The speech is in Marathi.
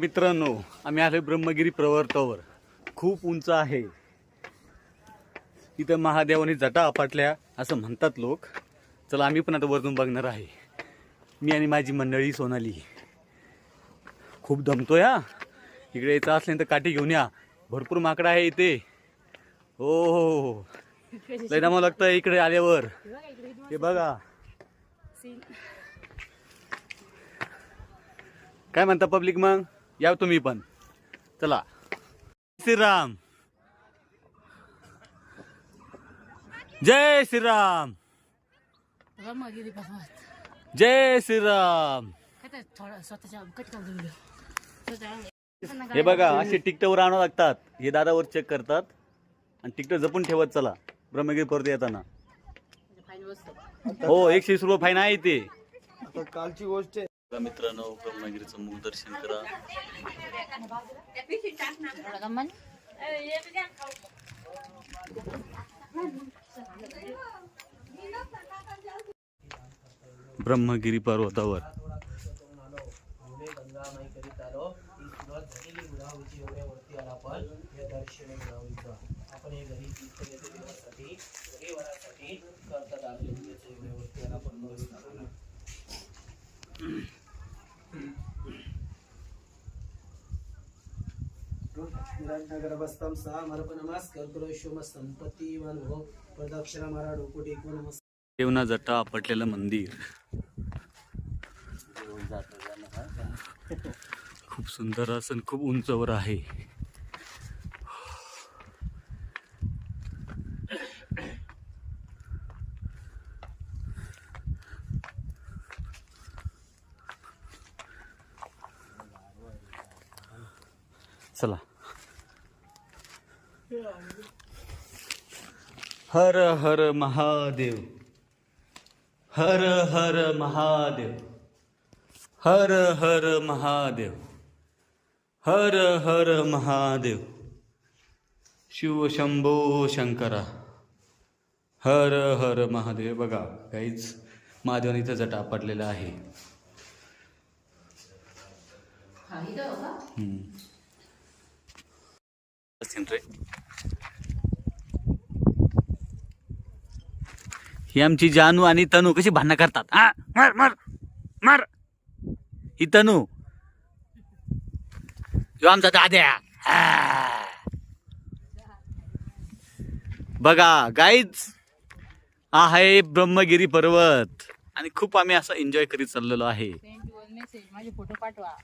मित्रांनो, आम्ही आलो ब्रह्मगिरी पर्वतावर. खूप उंच आहे. इथं महादेवाने जटा आपटल्या असं म्हणतात लोक. चला आम्ही पण आता वरून बघणार आहे. मी आणि माझी मंडळी सोनाली. खूप दमतोय हा. इकडे यायचं असलं तर काठी घेऊन या. भरपूर माकडं आहे इथे. हो हो, लय दमावं लागतं इकडे आल्यावर. हे बघा काय म्हणता पब्लिक. मग या तुम्ही पण. चला. श्रीराम, जय श्रीराम, जय श्रीराम. हे बघा असे तिकीटावर आणावं लागतात. हे दादावर चेक करतात आणि तिकीट जपून ठेवत चला ब्रह्मगिरी पर्वत येताना. हो, 120 रुपये फाईन आहे ते. आता कालची गोष्ट आहे. मित्रांनो, ब्रह्मगिरीचं मुख दर्शन करा. ब्रह्मगिरी पर्वतावर बसताम समर्पणमस् कर्करोशोम संपत्ती वनभो प्रदक्षिणा मारा डोको टेकून नमस्कार. देवना जटा आपटलेलं मंदिर. खूप सुंदर असं खूप उंचवर आहे. चला. हर हर महादेव, हर हर महादेव, हर हर महादेव, हर हर महादेव, शिव शंभो शंकरा, हर हर महादेव. बघा काहीच महादेवाने इथं जटा आपटलेला आहे. ही आमची जानू आणि तनू कशी भांडणं करतात. मार मार मार. ही तनू, ह्यो आमचा दाद्या. बघा गाईज, आहे ब्रह्मगिरी पर्वत आणि खूप आम्ही असं एन्जॉय करीत चाललेलो आहे. माझे फोटो पाठवा.